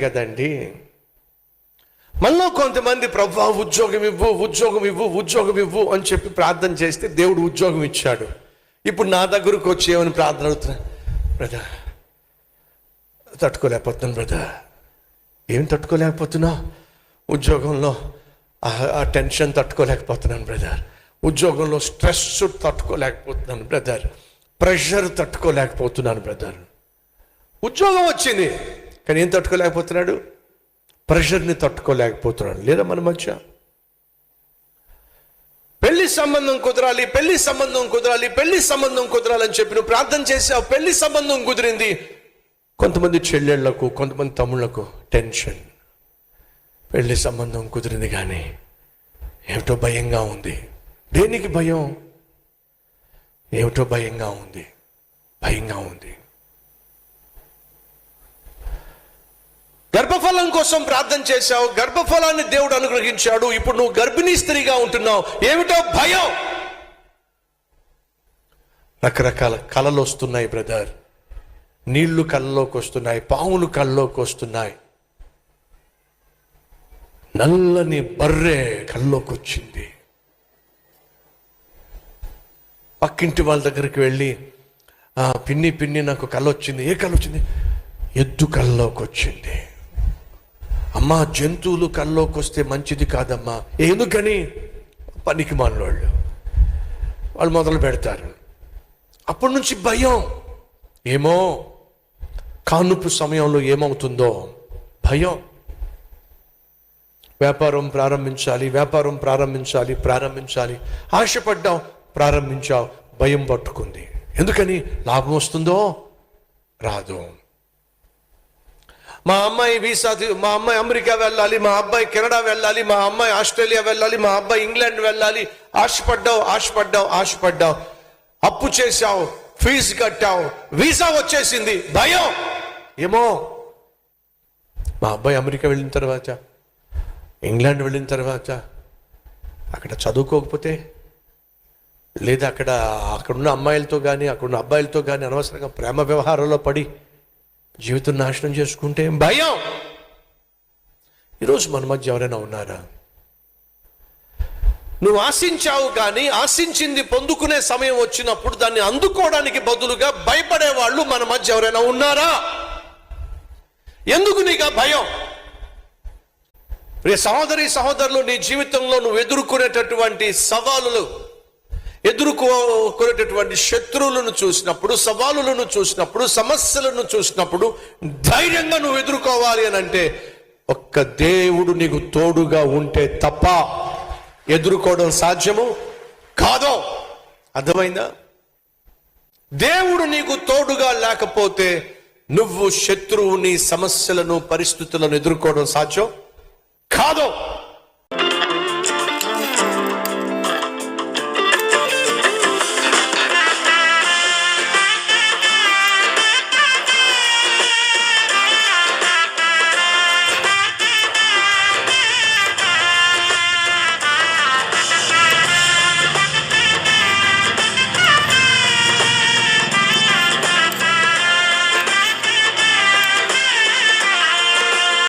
కదండి. మనలో కొంతమంది ప్రభువా ఉద్యోగం ఇవ్వు ఉద్యోగం ఇవ్వు ఉద్యోగం ఇవ్వు అని చెప్పి ప్రార్థన చేస్తే దేవుడు ఉద్యోగం ఇచ్చాడు. ఇప్పుడు నా దగ్గరకు వచ్చి ఏమని ప్రార్థన అవుతున్నా, బ్రదర్ తట్టుకోలేకపోతున్నాను బ్రదర్. ఏం తట్టుకోలేకపోతున్నా? ఉద్యోగంలో ఆ టెన్షన్ తట్టుకోలేకపోతున్నాను బ్రదర్, ఉద్యోగంలో స్ట్రెస్ తట్టుకోలేకపోతున్నాను బ్రదర్, ప్రెషర్ తట్టుకోలేకపోతున్నాను బ్రదర్. ఉద్యోగం వచ్చింది కానీ ఏం తట్టుకోలేకపోతున్నాడు? ప్రెషర్ని తట్టుకోలేకపోతున్నాడు. లేదా మన మధ్య పెళ్లి సంబంధం కుదరాలి, పెళ్లి సంబంధం కుదరాలి, పెళ్లి సంబంధం కుదరాలని చెప్పి నువ్వు ప్రార్థన చేసావు, పెళ్లి సంబంధం కుదిరింది. కొంతమంది చెల్లెళ్లకు, కొంతమంది తమ్ముళ్లకు టెన్షన్. పెళ్లి సంబంధం కుదిరింది కానీ ఏమిటో భయంగా ఉంది. దేనికి భయం? ఏమిటో భయంగా ఉంది, భయంగా ఉంది. గర్భఫలం కోసం ప్రార్థన చేశావు, గర్భఫలాన్ని దేవుడు అనుగ్రహించాడు. ఇప్పుడు నువ్వు గర్భిణీ స్త్రీగా ఉంటున్నావు, ఏమిటో భయం. రకరకాల కళలు వస్తున్నాయి బ్రదర్. నీళ్లు కళ్ళలోకి వస్తున్నాయి, పాములు కళ్ళలోకి వస్తున్నాయి. నల్లని బర్రె కళ్ళలోకి వచ్చింది. పక్కింటి వాళ్ళ దగ్గరికి వెళ్ళి పిన్ని నాకు కళ్ళ వచ్చింది. ఏ కళ్ళ వచ్చింది? ఎద్దు కళ్ళలోకి వచ్చింది. అమ్మా జంతువులు కళ్ళలోకి వస్తే మంచిది కాదమ్మా. ఎందుకని? పనికి మానోళ్ళు వాళ్ళు మొదలు పెడతారు. అప్పటి నుంచి భయం. ఏమో కానుపు సమయంలో ఏమవుతుందో భయం. వ్యాపారం ప్రారంభించాలి, ఆశపడ్డావు, ప్రారంభించావు, భయం పట్టుకుంది. ఎందుకని? లాభం వస్తుందో రాదు. మా అమ్మాయి మా అమ్మాయి అమెరికా వెళ్ళాలి, మా అబ్బాయి కెనడా వెళ్ళాలి, మా అమ్మాయి ఆస్ట్రేలియా వెళ్ళాలి, మా అబ్బాయి ఇంగ్లాండ్ వెళ్ళాలి. ఆశపడ్డావు, అప్పు చేశావు, ఫీజు కట్టావు, వీసా వచ్చేసింది, భయం. ఏమో మా అబ్బాయి అమెరికా వెళ్ళిన తర్వాత, ఇంగ్లాండ్ వెళ్ళిన తర్వాత అక్కడ చదువుకోకపోతే, లేదా అక్కడున్న అమ్మాయిలతో కానీ అక్కడున్న అబ్బాయిలతో కానీ అనవసరంగా ప్రేమ వ్యవహారంలో పడి జీవితం నాశనం చేసుకుంటే భయం. ఈరోజు మన మధ్య ఎవరైనా ఉన్నారా? నువ్వు ఆశించావు కానీ ఆశించింది పొందుకునే సమయం వచ్చినప్పుడు దాన్ని అందుకోవడానికి బదులుగా భయపడే వాళ్ళు మన మధ్య ఎవరైనా ఉన్నారా? ఎందుకు నీకు భయం? ప్రియ సహోదరులు, నీ జీవితంలో నువ్వు ఎదుర్కొనేటటువంటి సవాలులు, ఎదుర్కొనేటటువంటి శత్రువులను చూసినప్పుడు, సవాలులను చూసినప్పుడు, సమస్యలను చూసినప్పుడు ధైర్యంగా నువ్వు ఎదుర్కోవాలి అని అంటే ఒక్క దేవుడు నీకు తోడుగా ఉంటే తప్ప ఎదుర్కోవడం సాధ్యము కాదు. అర్థమైందా? దేవుడు నీకు తోడుగా లేకపోతే నువ్వు శత్రువుని, సమస్యలను, పరిస్థితులను ఎదుర్కోవడం సాధ్యం కాదు.